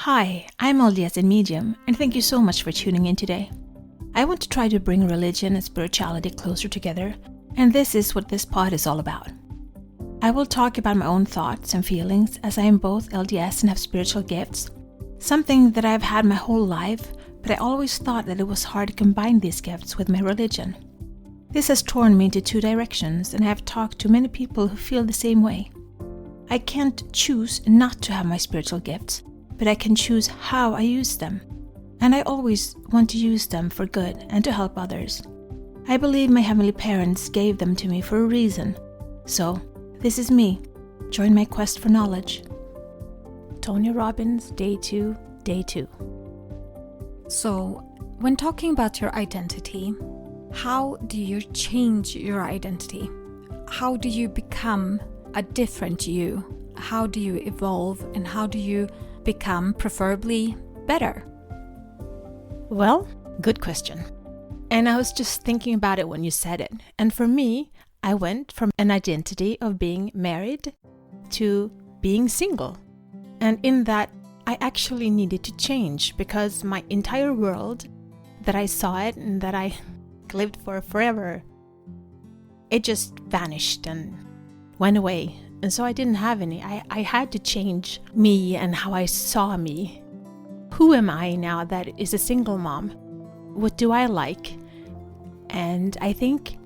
Hi, I'm LDS in Medium, and thank you so much for tuning in today. I want to try to bring religion and spirituality closer together, and this is what this pod is all about. I will talk about my own thoughts and feelings as I am both LDS and have spiritual gifts, something that I've had my whole life, but I always thought that it was hard to combine these gifts with my religion. This has torn me into two directions, and I have talked to many people who feel the same way. I can't choose not to have my spiritual gifts, but I can choose how I use them. And I always want to use them for good and to help others. I believe my heavenly parents gave them to me for a reason. So, this is me. Join my quest for knowledge. Tony Robbins, Day 2, Day 2. So, when talking about your identity, how do you change your identity? How do you become a different you? How do you evolve, and how do you become preferably better? Well, good question. And I was just thinking about it when you said it. And for me, I went from an identity of being married to being single. And in that, I actually needed to change because my entire world that I saw it and that I lived for forever, it just vanished and went away. And so I didn't have any. I had to change me and how I saw me. Who am I now that is a single mom? What do I like? And I think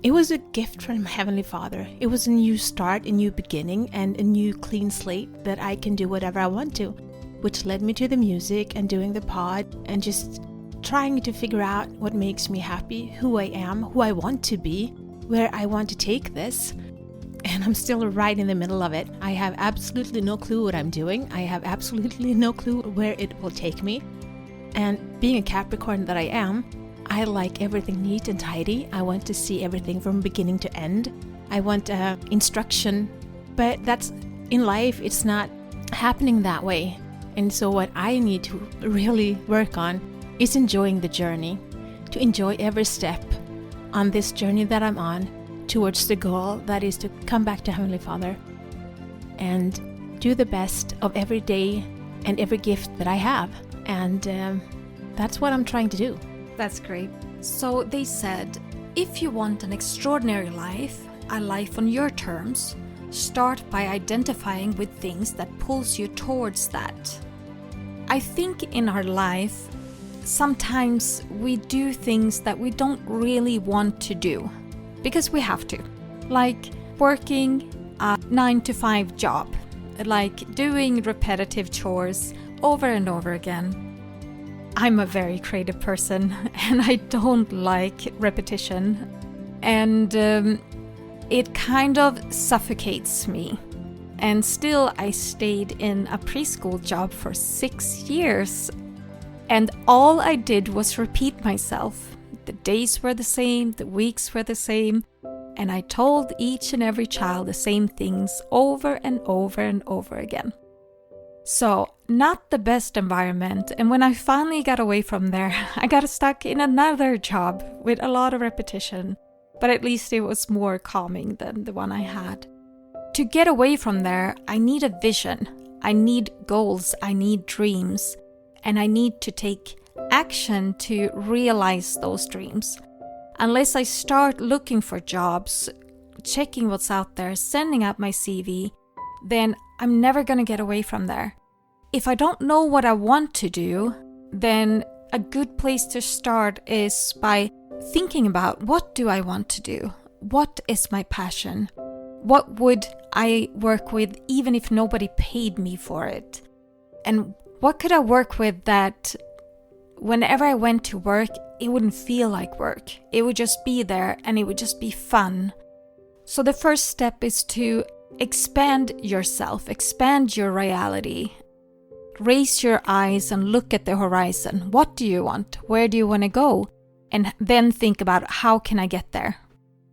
it was a gift from Heavenly Father. It was a new start, a new beginning, and a new clean slate that I can do whatever I want to, which led me to the music and doing the pod and just trying to figure out what makes me happy, who I am, who I want to be, where I want to take this. And I'm still right in the middle of it. I have absolutely no clue what I'm doing. I have absolutely no clue where it will take me. And being a Capricorn that I am, I like everything neat and tidy. I want to see everything from beginning to end. I want instruction. But that's in life, it's not happening that way. And so what I need to really work on is enjoying the journey, to enjoy every step on this journey that I'm on towards the goal that is to come back to Heavenly Father and do the best of every day and every gift that I have. And that's what I'm trying to do. That's great. So they said, if you want an extraordinary life, a life on your terms, start by identifying with things that pulls you towards that. I think in our life, sometimes we do things that we don't really want to do because we have to, like working a 9-to-5 job, like doing repetitive chores over and over again. I'm a very creative person and I don't like repetition, and it kind of suffocates me. And still I stayed in a preschool job for 6 years, and all I did was repeat myself. The days were the same, the weeks were the same, and I told each and every child the same things over and over and over again. So, not the best environment, and when I finally got away from there, I got stuck in another job with a lot of repetition, but at least it was more calming than the one I had. To get away from there, I need a vision, I need goals, I need dreams, and I need to take action to realize those dreams. Unless I start looking for jobs, checking what's out there, sending out my CV, then I'm never going to get away from there. If I don't know what I want to do, then a good place to start is by thinking about, what do I want to do? What is my passion? What would I work with even if nobody paid me for it? And what could I work with that whenever I went to work, it wouldn't feel like work. It would just be there and it would just be fun. So the first step is to expand yourself, expand your reality. Raise your eyes and look at the horizon. What do you want? Where do you want to go? And then think about, how can I get there?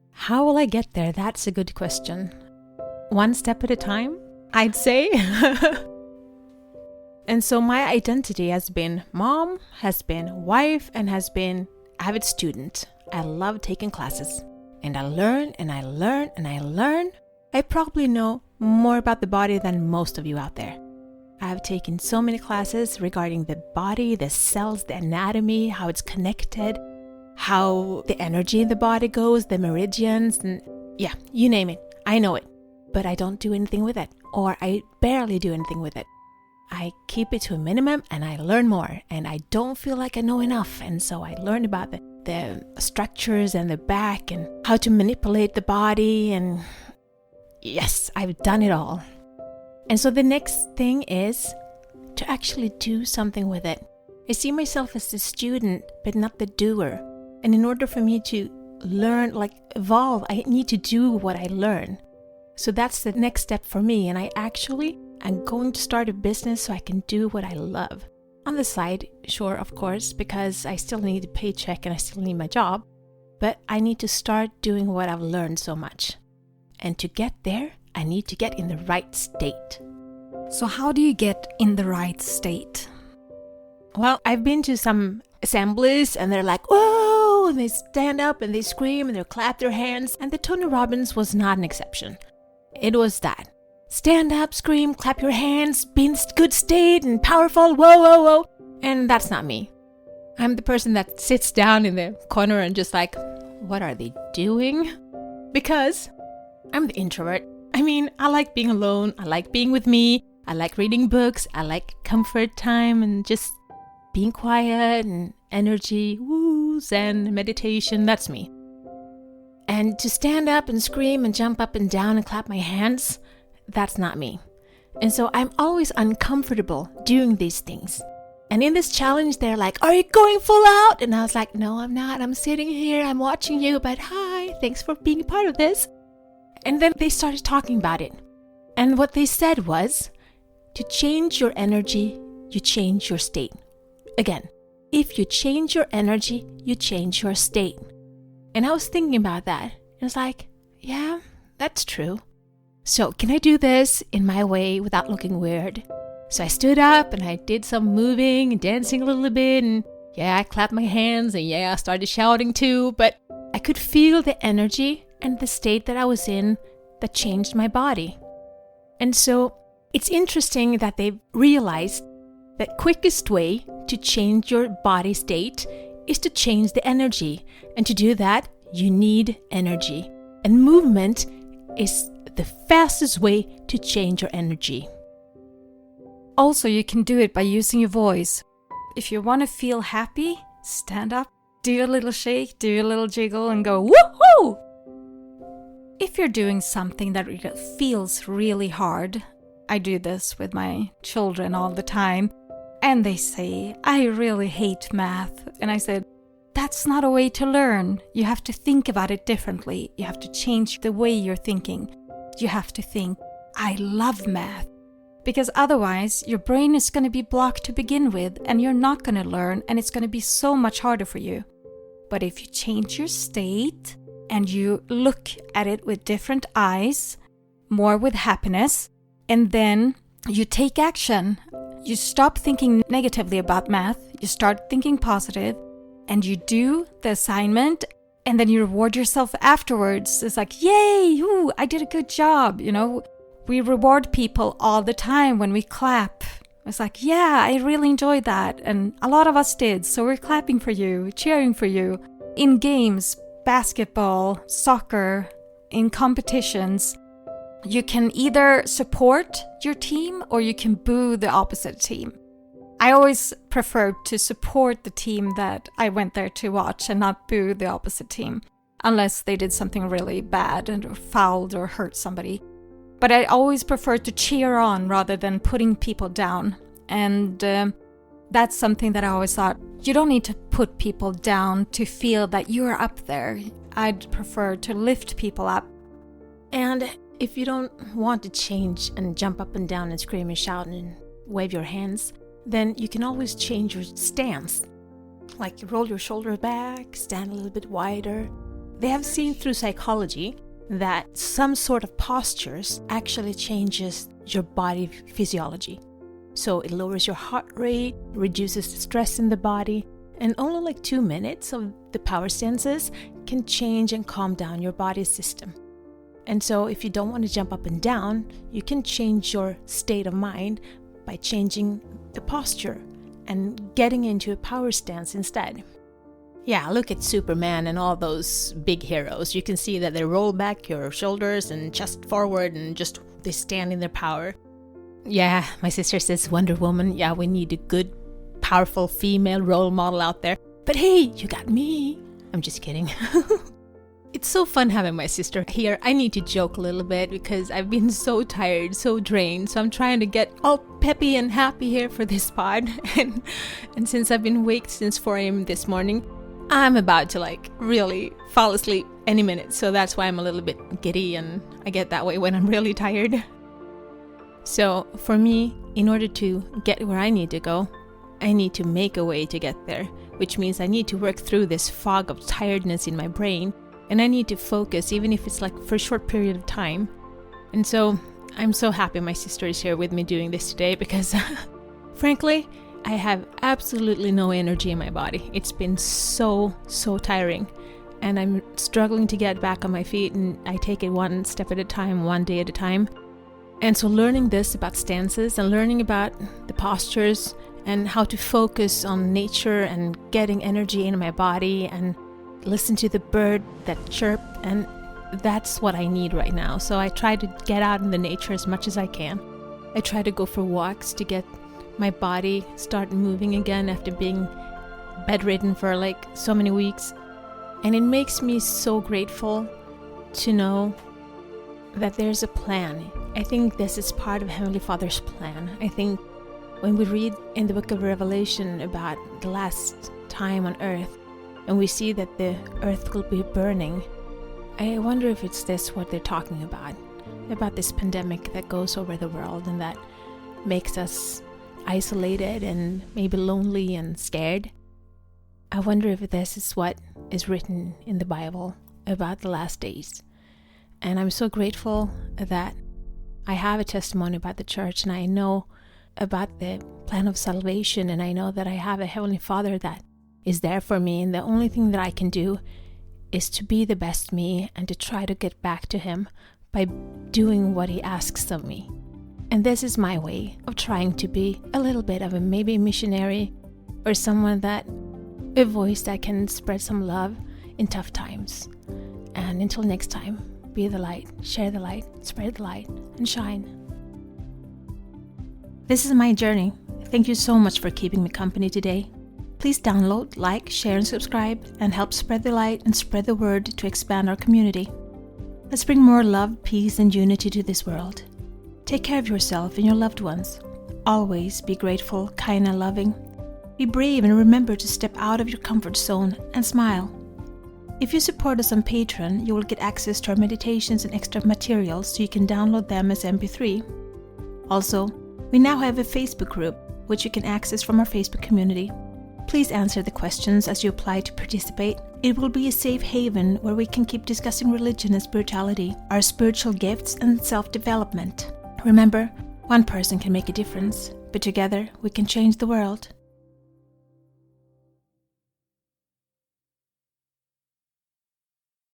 How will I get there? That's a good question. One step at a time, I'd say. And so my identity has been mom, has been wife, and has been avid student. I love taking classes. And I learn and I learn and I learn. I probably know more about the body than most of you out there. I've taken so many classes regarding the body, the cells, the anatomy, how it's connected, how the energy in the body goes, the meridians, and yeah, you name it. I know it, but I don't do anything with it, or I barely do anything with it. I keep it to a minimum and I learn more, and I don't feel like I know enough. And so I learn about the structures and the back and how to manipulate the body. And yes, I've done it all. And so the next thing is to actually do something with it. I see myself as the student, but not the doer. And in order for me to learn, like evolve, I need to do what I learn. So that's the next step for me. And I'm going to start a business so I can do what I love. On the side, sure, of course, because I still need a paycheck and I still need my job. But I need to start doing what I've learned so much. And to get there, I need to get in the right state. So how do you get in the right state? Well, I've been to some assemblies and they're like, whoa, and they stand up and they scream and they clap their hands. And the Tony Robbins was not an exception. It was that. Stand up, scream, clap your hands, be in good state and powerful, whoa, whoa, whoa. And that's not me. I'm the person that sits down in the corner and just like, what are they doing? Because I'm the introvert. I mean, I like being alone. I like being with me. I like reading books. I like comfort time and just being quiet and energy, woo, zen, meditation. That's me. And to stand up and scream and jump up and down and clap my hands, that's not me. And so I'm always uncomfortable doing these things. And in this challenge, they're like, are you going full out? And I was like, no, I'm not. I'm sitting here. I'm watching you. But hi, thanks for being a part of this. And then they started talking about it. And what they said was, to change your energy, you change your state. Again, if you change your energy, you change your state. And I was thinking about that. And it's like, yeah, that's true. So can I do this in my way without looking weird? So I stood up and I did some moving and dancing a little bit. And yeah, I clapped my hands and yeah, I started shouting too. But I could feel the energy and the state that I was in that changed my body. And so it's interesting that they've realized that quickest way to change your body state is to change the energy. And to do that, you need energy. And movement is the fastest way to change your energy. Also, you can do it by using your voice. If you want to feel happy, stand up, do a little shake, do a little jiggle and go woohoo! If you're doing something that feels really hard, I do this with my children all the time, and they say, I really hate math. And I said, that's not a way to learn. You have to think about it differently. You have to change the way you're thinking. You have to think, I love math. Because otherwise, your brain is going to be blocked to begin with, and you're not going to learn, and it's going to be so much harder for you. But if you change your state, and you look at it with different eyes, more with happiness, and then you take action. You stop thinking negatively about math, you start thinking positive, and you do the assignment, and then you reward yourself afterwards. It's like, yay, ooh, I did a good job, you know. We reward people all the time when we clap. It's like, yeah, I really enjoyed that, and a lot of us did, so we're clapping for you, cheering for you. In games, basketball, soccer, in competitions, you can either support your team or you can boo the opposite team. I always prefer to support the team that I went there to watch and not boo the opposite team, unless they did something really bad and fouled or hurt somebody. But I always prefer to cheer on rather than putting people down. And that's something that I always thought, you don't need to put people down to feel that you're up there. I'd prefer to lift people up. And if you don't want to change and jump up and down and scream and shout and wave your hands, then you can always change your stance. Like roll your shoulder back, stand a little bit wider. They have seen through psychology that some sort of postures actually changes your body physiology. So it lowers your heart rate, reduces the stress in the body, and only like 2 minutes of the power stances can change and calm down your body system. And so if you don't want to jump up and down, you can change your state of mind by changing the posture and getting into a power stance instead. Yeah, look at Superman and all those big heroes. You can see that they roll back your shoulders and chest forward and just they stand in their power. Yeah, my sister says Wonder Woman. Yeah, we need a good, powerful female role model out there. But hey, you got me. I'm just kidding. It's so fun having my sister here. I need to joke a little bit because I've been so tired, so drained. So I'm trying to get all peppy and happy here for this pod. And since I've been awake since 4 a.m. this morning, I'm about to really fall asleep any minute. So that's why I'm a little bit giddy, and I get that way when I'm really tired. So for me, in order to get where I need to go, I need to make a way to get there, which means I need to work through this fog of tiredness in my brain. And I need to focus, even if it's for a short period of time. And so I'm so happy my sister is here with me doing this today because, frankly, I have absolutely no energy in my body. It's been so tiring. And I'm struggling to get back on my feet, and I take it one step at a time, one day at a time. And so learning this about stances and learning about the postures and how to focus on nature and getting energy in my body and listen to the bird that chirp, and that's what I need right now. So I try to get out in the nature as much as I can. I try to go for walks to get my body start moving again after being bedridden for so many weeks. And it makes me so grateful to know that there's a plan. I think this is part of Heavenly Father's plan. I think when we read in the book of Revelation about the last time on earth, and we see that the earth will be burning, I wonder if it's this what they're talking about this pandemic that goes over the world and that makes us isolated and maybe lonely and scared. I wonder if this is what is written in the Bible about the last days. And I'm so grateful that I have a testimony about the church, and I know about the plan of salvation, and I know that I have a Heavenly Father that is there for me, and the only thing that I can do is to be the best me and to try to get back to Him by doing what He asks of me. And this is my way of trying to be a little bit of a maybe missionary, or a voice that can spread some love in tough times. And until next time, be the light, share the light, spread the light, and shine. This is my journey. Thank you so much for keeping me company today. Please download, like, share, and subscribe, and help spread the light and spread the word to expand our community. Let's bring more love, peace, and unity to this world. Take care of yourself and your loved ones. Always be grateful, kind, and loving. Be brave and remember to step out of your comfort zone and smile. If you support us on Patreon, you will get access to our meditations and extra materials so you can download them as MP3. Also, we now have a Facebook group, which you can access from our Facebook community. Please answer the questions as you apply to participate. It will be a safe haven where we can keep discussing religion and spirituality, our spiritual gifts, and self-development. Remember, one person can make a difference, but together we can change the world.